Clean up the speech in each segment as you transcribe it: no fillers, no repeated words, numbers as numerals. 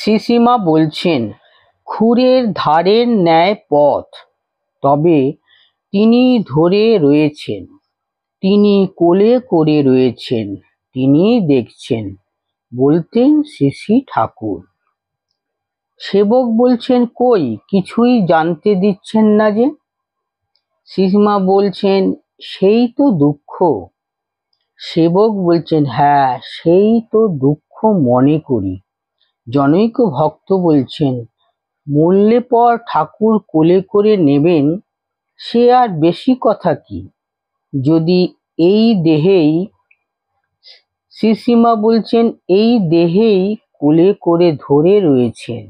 শ্রীসীমা বলছেন, ক্ষুরের ধারের ন্যায় পথ, তবে তিনি ধরে রয়েছেন, তিনি কোলে করে রয়েছেন, তিনিই দেখছেন, বলতেন শ্রী শ্রী ঠাকুর। সেবক বলছেন, কই কিছুই জানতে দিচ্ছেন না যে? শ্রীসীমা বলছেন, সেই তো দুঃখ। সেবক বলছেন, হ্যাঁ, সেই তো দুঃখ মনে করি। জনৈক ভক্ত বলছেন, মরলে পর ঠাকুর কোলে করে নেবেন, সে আর বেশি কথা কি, যদি এই দেহেই। শ্রীসীমা বলছেন, এই দেহেই কোলে করে ধরে রয়েছেন,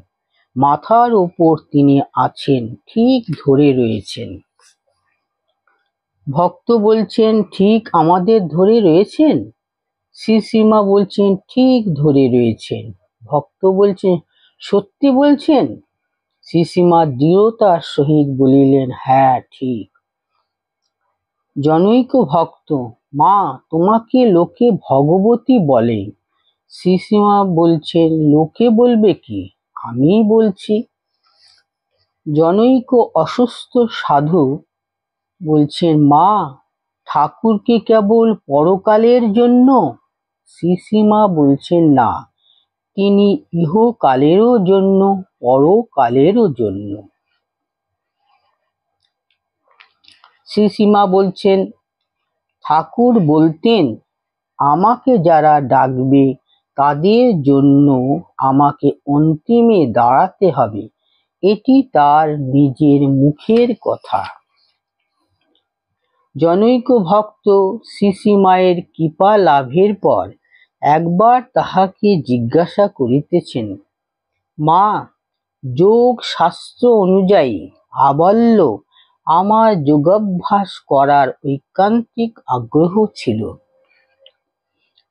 মাথার ওপর তিনি আছেন, ঠিক ধরে রয়েছেন। ভক্ত বলছেন, ঠিক আমাদের ধরে রয়েছেন? শ্রীসীমা বলছেন, ঠিক ধরে রয়েছেন। ভক্ত বলছেন, সত্যি বলছেন? শ্রীসীমা দৃঢ়তার সহিত বলিলেন, হ্যাঁ, ঠিক। জনৈক ভক্ত, মা, তোমাকে লোকে ভগবতী বলে। শ্রীসীমা বলছেন, লোকে বলবে কি, আমিই বলছি। জনৈক অসুস্থ সাধু বলছেন, মা, ঠাকুর কি কেবল পরকালের জন্য? শ্রীসীমা বলছেন, না, তিনি ইহকালেরও জন্য, পরকালেরও জন্য। শ্রীসীমা বলছেন, ঠাকুর বলতেন, আমাকে যারা ডাকবে তাদের জন্য আমাকে অন্তিমে দাঁড়াতে হবে, এটি তার নিজের মুখের কথা। জনৈক ভক্ত শ্রীসীমায়ের কৃপা লাভের পর একবার তাহাকে জিজ্ঞাসা করিতেছেন, মা, যোগ শাস্ত্র অনুযায়ী আবল্য আমার যোগাভ্যাস করার ঐকান্তিক আগ্রহ ছিল,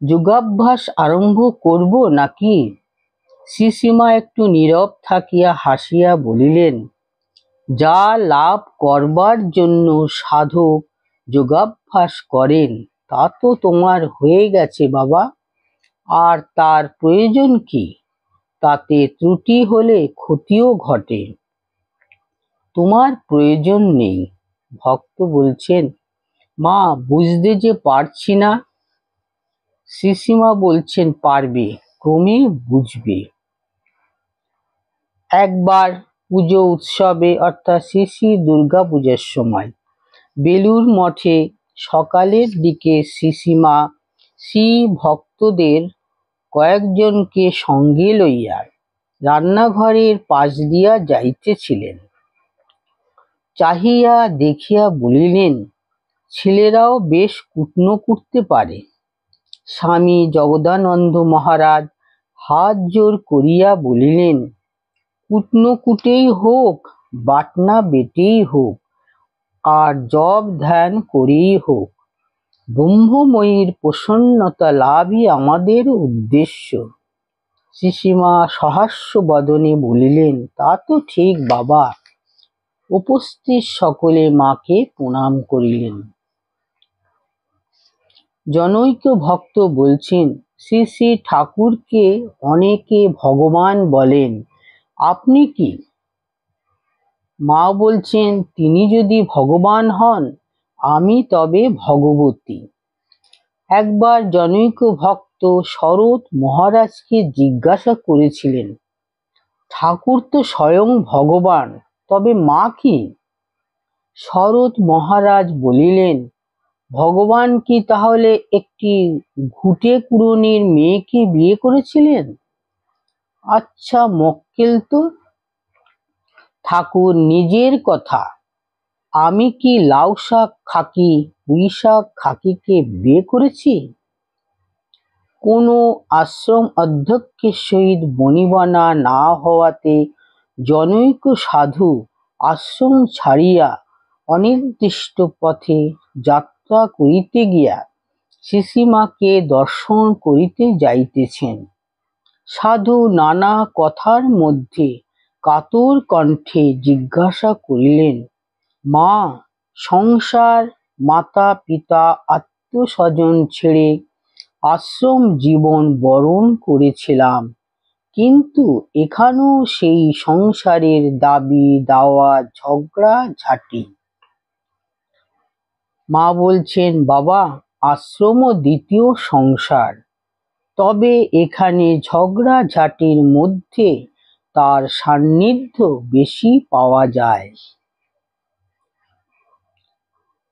যোগাভ্যাস আরম্ভ করব নাকি? শ্রীসীমা একটু নীরব থাকিয়া হাসিয়া বলিলেন, যা লাভ করবার জন্য সাধক যোগাভ্যাস করেন তা তো তোমার হয়ে গেছে বাবা, আর তার প্রয়োজন কি? তাতে ত্রুটি হলে ক্ষতিও ঘটে, তোমার প্রয়োজন নেই। ভক্ত বলছেন, মা, বুঝতে যে পারছি না। শ্রীসীমা বলছেন, পারবে, ক্রমে বুঝবে। একবার পুজো উৎসবে অর্থাৎ শ্রী শ্রী দুর্গা পূজার সময় বেলুর মঠে সকালের দিকে শ্রীসীমা শ্রী ভক্তদের কয়েকজনকে সঙ্গে লইয়া রান্নাঘরের পাশ দিয়া যাইতেছিলেন। চাহিয়া দেখিয়া বলিলেন, ছেলেরাও বেশ কুটনো কুটতে পারে। স্বামী জগদানন্দ মহারাজ হাত জোর করিয়া বলিলেন, কুটনো কুটেই হোক, বাটনা বেটেই হোক, আর জপ ধ্যান করেই হোক, ব্রহ্মময়ীর প্রসন্নতা লাভই আমাদের উদ্দেশ্য। শ্রীসীমা সহাস্য বদনে বলিলেন, তা তো ঠিক বাবা। উপস্থিত সকলে মাকে প্রণাম করিলেন। জনৈক ভক্ত বলছেন, শ্রী শ্রী ঠাকুরকে অনেকে ভগবান বলেন, আপনি কি? মা বলছেন, তিনি যদি ভগবান হন, আমি তবে ভগবতী। একবার জনৈক ভক্ত শরৎ মহারাজকে জিজ্ঞাসা করেছিলেন, ঠাকুর তো স্বয়ং ভগবান, তবে মা কি? শরৎ মহারাজ বলিলেন, ভগবান কি তাহলে একটি ঘুটে কুড়নির মেয়েকে বিয়ে করেছিলেন? আচ্ছা মক্কেল তো। ঠাকুর নিজের কথা, আমি কি লাউ শাক খাকি পুঁই শাক খাকিকে বিয়ে করেছি? কোনো আশ্রম অধ্যক্ষের সহিত বনিবনা না হওয়াতে জনৈক সাধু আশ্রম ছাড়িয়া অনির্দিষ্ট পথে যাত্রা করিতে গিয়া শ্রীসীমাকে দর্শন করিতে যাইতেছেন। সাধু নানা কথার মধ্যে কাতর কণ্ঠে জিজ্ঞাসা করিলেন, মা, সংসার, মাতা পিতা, আত্মীয়স্বজন ছেড়ে আশ্রম জীবন বরণ করেছিলাম, কিন্তু এখানেও সেই সংসারের দাবি দাওয়া ঝগড়াঝাটি। মা বলছেন, বাবা, আশ্রমও দ্বিতীয় সংসার, তবে এখানে ঝগড়াঝাটির মধ্যে তার সান্নিধ্য বেশি পাওয়া যায়।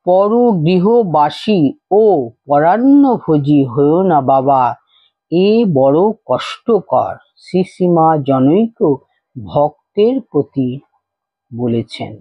পরগৃহবাসী ও পরান্নভোজী হয়ো না বাবা, এ বড় কষ্টকর, শ্রীশ্রীমা জনৈক ভক্তের প্রতি বলেছেন।